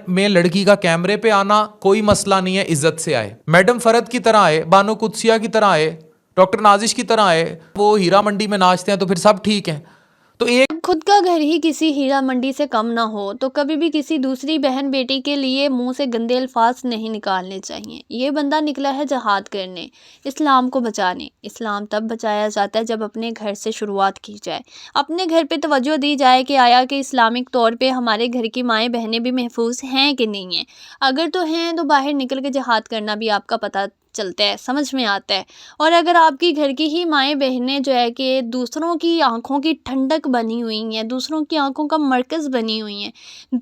میں لڑکی کا کیمرے پہ آنا کوئی مسئلہ نہیں ہے, عزت سے آئے, میڈم فرد کی طرح آئے, بانو قدسیہ کی طرح آئے, ڈاکٹر نازش کی طرح آئے, وہ ہیرا منڈی میں ناچتے ہیں تو پھر سب ٹھیک ہیں. تو ایک خود کا گھر ہی کسی ہیرا منڈی سے کم نہ ہو تو کبھی بھی کسی دوسری بہن بیٹی کے لیے منہ سے گندے الفاظ نہیں نکالنے چاہیے. یہ بندہ نکلا ہے جہاد کرنے, اسلام کو بچانے. اسلام تب بچایا جاتا ہے جب اپنے گھر سے شروعات کی جائے, اپنے گھر پہ توجہ دی جائے کہ آیا کہ اسلامک طور پہ ہمارے گھر کی مائیں بہنیں بھی محفوظ ہیں کہ نہیں ہیں. اگر تو ہیں تو باہر نکل کے جہاد کرنا بھی آپ کا پتہ چلتا ہے, سمجھ میں آتا ہے. اور اگر آپ کی گھر کی ہی مائیں بہنیں جو ہے کہ دوسروں کی آنکھوں کی ٹھنڈک بنی ہوئی ہیں, دوسروں کی آنکھوں کا مرکز بنی ہوئی ہیں,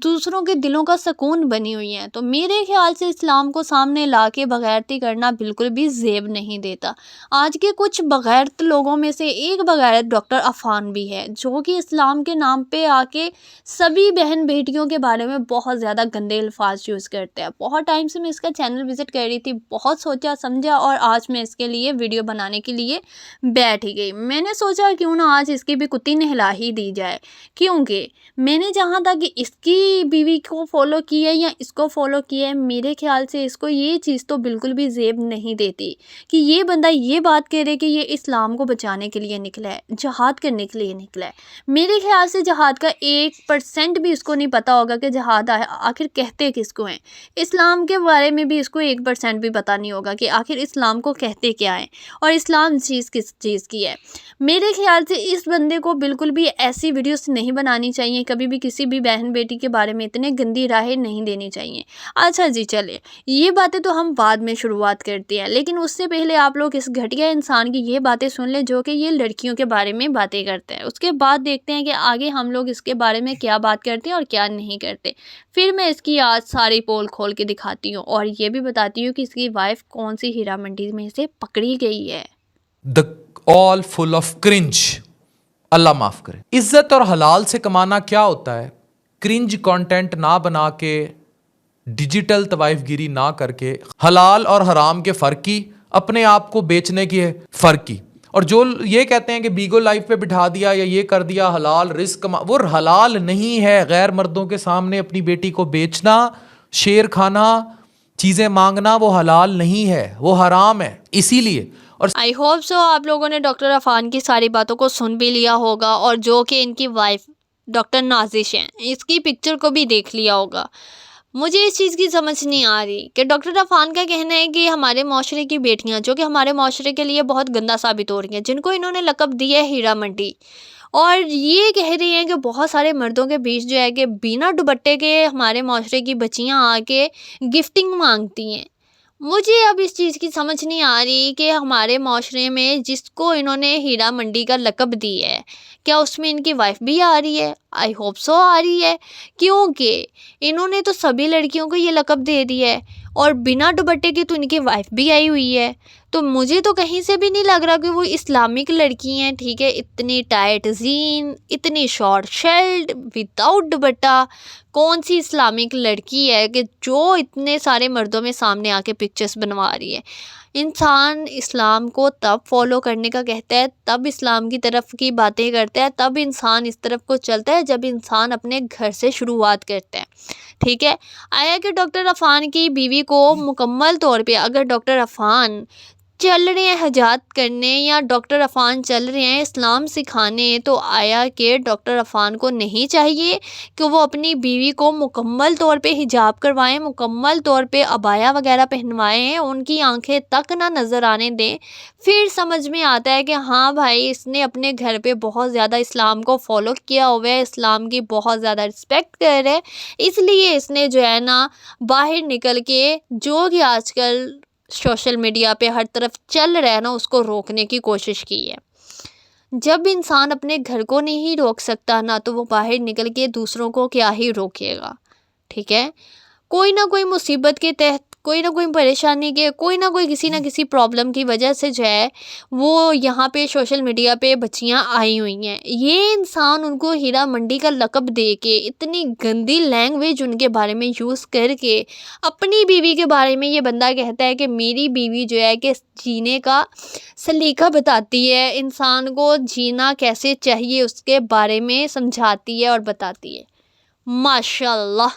دوسروں کے دلوں کا سکون بنی ہوئی ہیں, تو میرے خیال سے اسلام کو سامنے لا کے بغیرتی کرنا بالکل بھی زیب نہیں دیتا. آج کے کچھ بغیرت لوگوں میں سے ایک بغیرت ڈاکٹر عفان بھی ہے, جو کہ اسلام کے نام پہ آ کے سبھی بہن بیٹیوں کے بارے میں بہت زیادہ گندے الفاظ یوز کرتے ہیں. بہت ٹائم سے میں اس کا چینل وزٹ کر رہی تھی, بہت سوچا سمجھا اور آج میں اس کے لیے ویڈیو بنانے کے لیے بیٹھ ہی گئی. میں نے سوچا کیوں نہ آج اس کی بھی کتی نہلا ہی دی جائے, کیونکہ میں نے جہاں تک اس کی بیوی کو فالو کیا ہے یا اس کو فالو کیا ہے, میرے خیال سے اس کو یہ چیز تو بالکل بھی زیب نہیں دیتی کہ یہ بندہ یہ بات کہہ رہے کہ یہ اسلام کو بچانے کے لیے نکلا ہے, جہاد کرنے کے لیے نکلا ہے. میرے خیال سے جہاد کا 1% بھی اس کو نہیں پتا ہوگا کہ جہاد آخر کہتے کس کو ہیں. اسلام کے بارے میں بھی اس کو 1% بھی پتا نہیں ہوگا کہ آخر اسلام کو کہتے کیا ہے اور اسلام چیز کس چیز کی ہے. میرے خیال سے اس بندے کو بالکل بھی ایسی ویڈیوز نہیں بنانی چاہیے, کبھی بھی کسی بھی بہن بیٹی کے بارے میں اتنے گندی راہیں نہیں دینی چاہیے. اچھا جی چلے, یہ باتیں تو ہم بعد میں شروعات کرتے ہیں, لیکن اس سے پہلے آپ لوگ اس گھٹیا انسان کی یہ باتیں سن لیں جو کہ یہ لڑکیوں کے بارے میں باتیں کرتے ہیں. اس کے بعد دیکھتے ہیں کہ آگے ہم لوگ اس کے بارے میں کیا بات کرتے ہیں اور کیا نہیں کرتے. پھر میں اس کی آج ساری پول کھول کے دکھاتی ہوں اور یہ بھی بتاتی ہوں کہ اس کی وائف کون سی ہیرا منڈی میں سے پکڑی گئی ہے. the all full of cringe, اللہ معاف کرے. عزت اور حلال سے کمانا کیا ہوتا ہے؟ کرنج کانٹینٹ نہ بنا کے, ڈیجیٹل طوائف گیری نہ کر کے, حلال اور حرام کے فرق کی, اپنے آپ کو بیچنے کی فرق کی. اور جو یہ کہتے ہیں کہ بیگو لائف پہ بٹھا دیا یا یہ کر دیا حلال رزق وہ حلال نہیں ہے. غیر مردوں کے سامنے اپنی بیٹی کو بیچنا, شیر کھانا, چیزیں مانگنا وہ حلال نہیں ہے, وہ حرام ہے. اسی لیے اور آئی ہوپ سو آپ لوگوں نے ڈاکٹر عفان کی ساری باتوں کو سن بھی لیا ہوگا, اور جو کہ ان کی وائف ڈاکٹر نازش ہیں, اس کی پکچر کو بھی دیکھ لیا ہوگا. مجھے اس چیز کی سمجھ نہیں آ رہی کہ ڈاکٹر عفان کا کہنا ہے کہ ہمارے معاشرے کی بیٹیاں جو کہ ہمارے معاشرے کے لیے بہت گندا ثابت ہو رہی ہیں, جن کو انہوں نے لقب دیا ہے ہیرا منڈی, اور یہ کہہ رہی ہیں کہ بہت سارے مردوں کے بیچ جو ہے کہ بنا دوپٹے کے ہمارے معاشرے کی بچیاں آ کے گفٹنگ مانگتی ہیں. مجھے اب اس چیز کی سمجھ نہیں آ رہی کہ ہمارے معاشرے میں جس کو انہوں نے ہیرا منڈی کا لقب دی ہے, کیا اس میں ان کی وائف بھی آ رہی ہے؟ آئی ہوپ سو آ رہی ہے, کیونکہ انہوں نے تو سبھی لڑکیوں کو یہ لقب دے دیا ہے, اور بنا دوپٹے کی تو ان کی وائف بھی آئی ہوئی ہے. تو مجھے تو کہیں سے بھی نہیں لگ رہا کہ وہ اسلامک لڑکی ہیں. ٹھیک ہے, اتنی ٹائٹ زین, اتنی شارٹ شرٹ, وداؤٹ دوپٹہ, کون سی اسلامک لڑکی ہے کہ جو اتنے سارے مردوں میں سامنے آ کے پکچرز بنوا رہی ہے؟ انسان اسلام کو تب فالو کرنے کا کہتا ہے, تب اسلام کی طرف کی باتیں کرتا ہے, تب انسان اس طرف کو چلتا ہے جب انسان اپنے گھر سے شروعات کرتا ہے. ٹھیک ہے, آیا کہ ڈاکٹر عفان کی بیوی کو مکمل طور پہ اگر ڈاکٹر عفان چل رہے ہیں حجات کرنے یا ڈاکٹر عفان چل رہے ہیں اسلام سکھانے, تو آیا کہ ڈاکٹر عفان کو نہیں چاہیے کہ وہ اپنی بیوی کو مکمل طور پہ حجاب کروائیں, مکمل طور پہ عبایا وغیرہ پہنوائیں, ان کی آنکھیں تک نہ نظر آنے دیں؟ پھر سمجھ میں آتا ہے کہ ہاں بھائی, اس نے اپنے گھر پہ بہت زیادہ اسلام کو فالو کیا ہوا ہے, اسلام کی بہت زیادہ رسپیکٹ کر رہے, اس لیے اس نے جو ہے نا باہر نکل کے جو کہ آج کل سوشل میڈیا پہ ہر طرف چل رہا ہے نا, اس کو روکنے کی کوشش کی ہے. جب انسان اپنے گھر کو نہیں روک سکتا نا, تو وہ باہر نکل کے دوسروں کو کیا ہی روکے گا. ٹھیک ہے, کوئی نہ کوئی مصیبت کے تحت, کوئی نہ کوئی پریشانی کے, کوئی نہ کوئی کسی نہ کسی پرابلم کی وجہ سے جو ہے وہ یہاں پہ سوشل میڈیا پہ بچیاں آئی ہوئی ہیں. یہ انسان ان کو ہیرا منڈی کا لقب دے کے, اتنی گندی لینگویج ان کے بارے میں یوز کر کے, اپنی بیوی کے بارے میں یہ بندہ کہتا ہے کہ میری بیوی جو ہے کہ جینے کا سلیقہ بتاتی ہے, انسان کو جینا کیسے چاہیے اس کے بارے میں سمجھاتی ہے اور بتاتی ہے. ماشاء اللہ,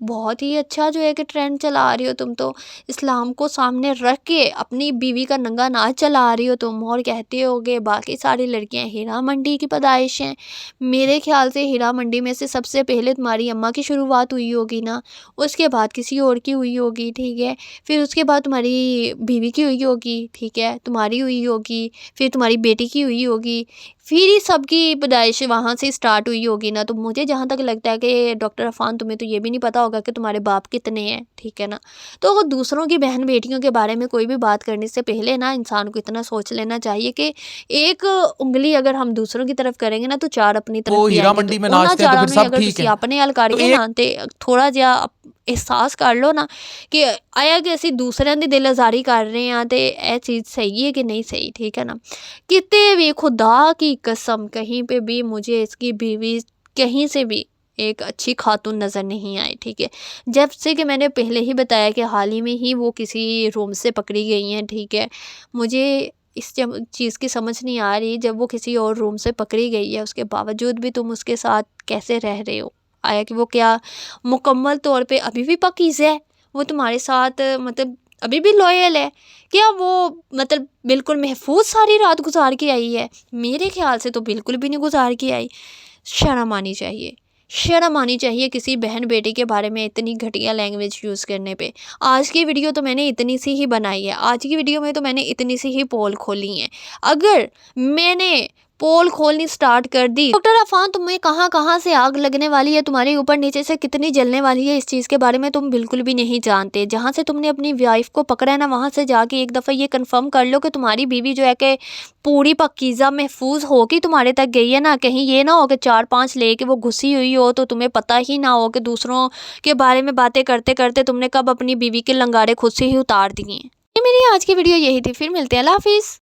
بہت ہی اچھا جو ہے کہ ٹرینڈ چلا رہی ہو تم تو، اسلام کو سامنے رکھ کے اپنی بیوی کا ننگا ناچ چلا رہی ہو تم، اور کہتے ہو کہ باقی ساری لڑکیاں ہیرا منڈی کی پیدائش ہیں۔ میرے خیال سے ہیرا منڈی میں سے سب سے پہلے تمہاری اماں کی شروعات ہوئی ہوگی نا، اس کے بعد کسی اور کی ہوئی ہوگی، ٹھیک ہے، پھر اس کے بعد تمہاری بیوی کی ہوئی ہوگی، ٹھیک ہے، تمہاری ہوئی ہوگی، پھر تمہاری بیٹی کی ہوئی ہوگی، پھر ہی سب کی پیدائش وہاں سے سٹارٹ ہوئی ہوگی نا۔ تو مجھے جہاں تک لگتا ہے کہ ڈاکٹر عفان تمہیں تو یہ بھی نہیں پتا ہوگا کہ تمہارے باپ کتنے ہیں، ٹھیک ہے نا۔ تو دوسروں کی بہن بیٹیوں کے بارے میں کوئی بھی بات کرنے سے پہلے نا انسان کو اتنا سوچ لینا چاہیے کہ ایک انگلی اگر ہم دوسروں کی طرف کریں گے نا تو چار اپنی طرف وہ بھی ہیرا آئیں گے۔ منڈی تو میں انہاں ناچتے ہیں تو چاروں پھر نے سب اگر ٹھیک تسی ہیں۔ اپنے حل کر تو کے ایک نا تے تھوڑا جہا احساس کر لو نا کہ آیا کہ اسی دوسرے دی دل آزاری کر رہے ہیں تے اے چیز صحیح ہے کہ نہیں صحیح، ٹھیک ہے نا۔ کتے بھی خدا کی قسم کہیں پہ بھی مجھے اس کی بیوی کہیں سے بھی ایک اچھی خاتون نظر نہیں آئی، ٹھیک ہے۔ جب سے کہ میں نے پہلے ہی بتایا کہ حال ہی میں ہی وہ کسی روم سے پکڑی گئی ہیں، ٹھیک ہے، مجھے اس چیز کی سمجھ نہیں آ رہی جب وہ کسی اور روم سے پکڑی گئی ہے اس کے باوجود بھی تم اس کے ساتھ کیسے رہ رہے ہو؟ آیا کہ وہ کیا مکمل طور پہ ابھی بھی پاکیزہ ہے، وہ تمہارے ساتھ مطلب ابھی بھی لوئل ہے، کیا وہ مطلب بالکل محفوظ ساری رات گزار کے آئی ہے؟ میرے خیال سے تو بالکل بھی نہیں گزار کے آئی۔ شرم آنی چاہیے، شرم آنی چاہیے کسی بہن بیٹی کے بارے میں اتنی گھٹیا لینگویج یوز کرنے پہ۔ آج کی ویڈیو تو میں نے اتنی سی ہی بنائی ہے، آج کی ویڈیو میں تو میں نے اتنی سی ہی پول کھولی ہیں۔ اگر میں نے پول کھولنی سٹارٹ کر دی، ڈاکٹر عفان تمہیں کہاں کہاں سے آگ لگنے والی ہے، تمہارے اوپر نیچے سے کتنی جلنے والی ہے، اس چیز کے بارے میں تم بالکل بھی نہیں جانتے۔ جہاں سے تم نے اپنی وائف کو پکڑا ہے نا وہاں سے جا کے ایک دفعہ یہ کنفرم کر لو کہ تمہاری بیوی جو ہے کہ پوری پاکیزہ محفوظ ہو کے تمہارے تک گئی ہے نا، کہیں یہ نہ ہو کہ 4-5 لے کے وہ گھسی ہوئی ہو تو تمہیں پتہ ہی نہ ہو کہ دوسروں کے بارے میں باتیں کرتے کرتے تم نے کب اپنی بیوی کے لنگاڑے خود سے ہی اتار دیے ہیں۔ یہ میری آج کی ویڈیو یہی تھی، پھر ملتے ہیں، اللہ حافظ۔